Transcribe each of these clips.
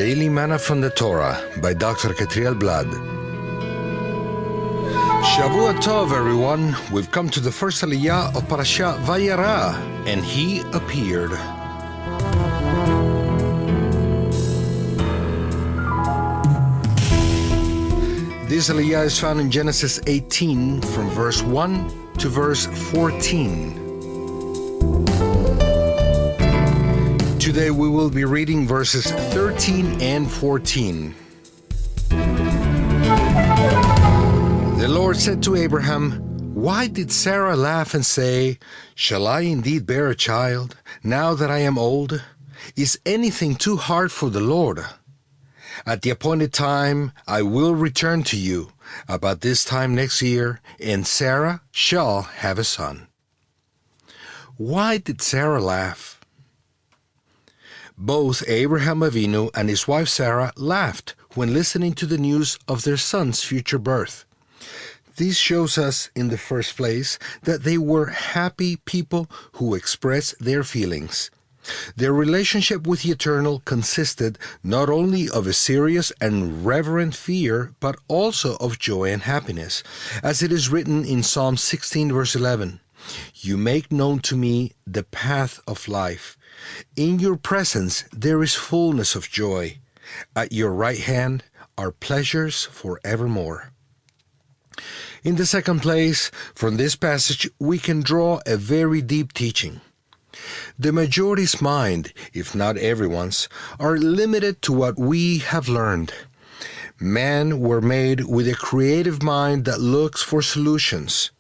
Daily Manna from the Torah by Dr. Ketriel Blad. Shavua Tov, everyone. We've come to the first aliyah of Parashat VaYerah, and he appeared. This aliyah is found in Genesis 18 from verse 1 to verse 14. Today we will be reading verses 13 and 14. The Lord said to Abraham, "Why did Sarah laugh and say, 'Shall I indeed bear a child, now that I am old? Is anything too hard for the Lord? At the appointed time I will return to you, about this time next year, and Sarah shall have a son.'" Why did Sarah laugh? Both Abraham Avinu and his wife Sarah laughed when listening to the news of their son's future birth. This shows us, in the first place, that they were happy people who expressed their feelings. Their relationship with the Eternal consisted not only of a serious and reverent fear, but also of joy and happiness, as it is written in Psalm 16, verse 11, "You make known to me the path of life. In your presence there is fullness of joy. At your right hand are pleasures forevermore." In the second place, from this passage we can draw a very deep teaching. The majority's mind, if not everyone's, are limited to what we have learned. Men were made with a creative mind that looks for solutions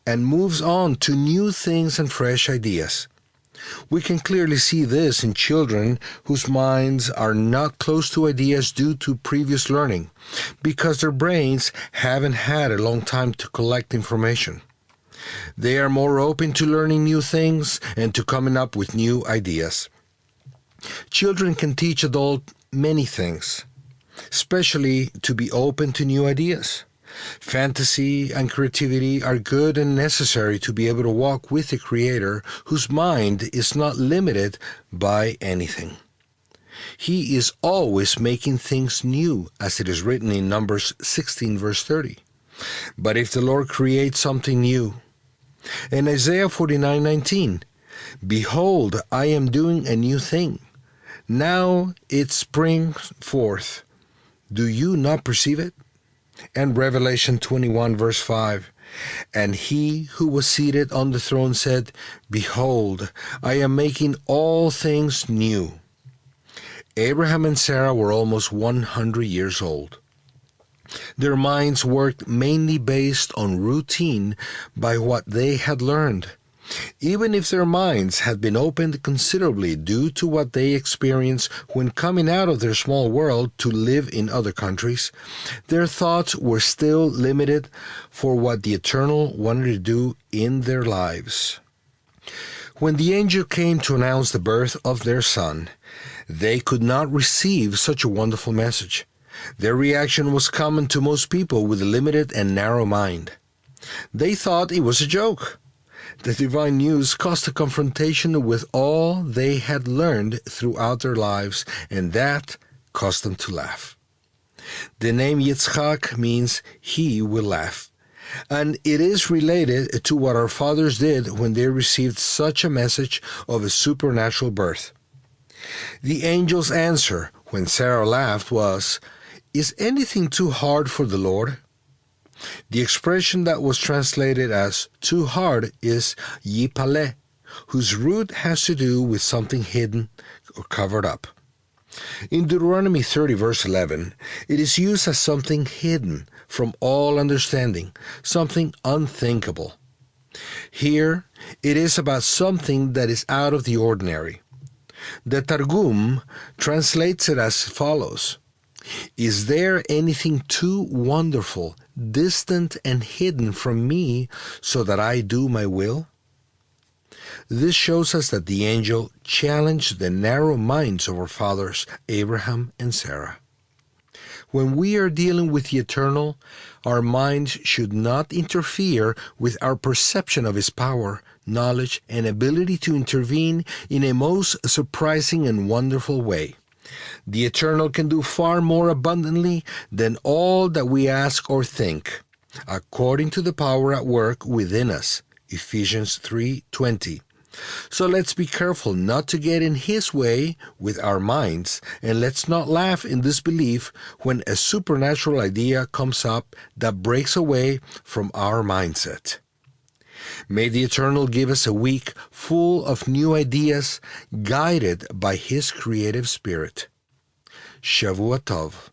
and moves on to new things and fresh ideas. We can clearly see this in children whose minds are not close to ideas due to previous learning, because their brains haven't had a long time to collect information. They are more open to learning new things and to coming up with new ideas. Children can teach adults many things, especially to be open to new ideas. Fantasy and creativity are good and necessary to be able to walk with a Creator whose mind is not limited by anything. He is always making things new, as it is written in Numbers 16, verse 30. But if the Lord creates something new, in Isaiah 49:19, "Behold, I am doing a new thing. Now it springs forth. Do you not perceive it?" And Revelation 21, verse 5, "And he who was seated on the throne said, 'Behold, I am making all things new.'" Abraham and Sarah were almost 100 years old. Their minds worked mainly based on routine by what they had learned. Even if their minds had been opened considerably due to what they experienced when coming out of their small world to live in other countries, their thoughts were still limited for what the Eternal wanted to do in their lives. When the angel came to announce the birth of their son, they could not receive such a wonderful message. Their reaction was common to most people with a limited and narrow mind. They thought it was a joke. The divine news caused a confrontation with all they had learned throughout their lives, and that caused them to laugh. The name Yitzchak means "he will laugh," and it is related to what our fathers did when they received such a message of a supernatural birth. The angel's answer when Sarah laughed was, "Is anything too hard for the Lord?" The expression that was translated as "too hard" is yipaleh, whose root has to do with something hidden or covered up. In Deuteronomy 30, verse 11, it is used as something hidden from all understanding, something unthinkable. Here, it is about something that is out of the ordinary. The Targum translates it as follows: "Is there anything too wonderful, distant, and hidden from me so that I do my will?" This shows us that the angel challenged the narrow minds of our fathers, Abraham and Sarah. When we are dealing with the Eternal, our minds should not interfere with our perception of His power, knowledge, and ability to intervene in a most surprising and wonderful way. The Eternal can do far more abundantly than all that we ask or think, according to the power at work within us. Ephesians 3:20. So let's be careful not to get in His way with our minds, and let's not laugh in disbelief when a supernatural idea comes up that breaks away from our mindset. May the Eternal give us a week full of new ideas, guided by His creative spirit. Shavua Tov.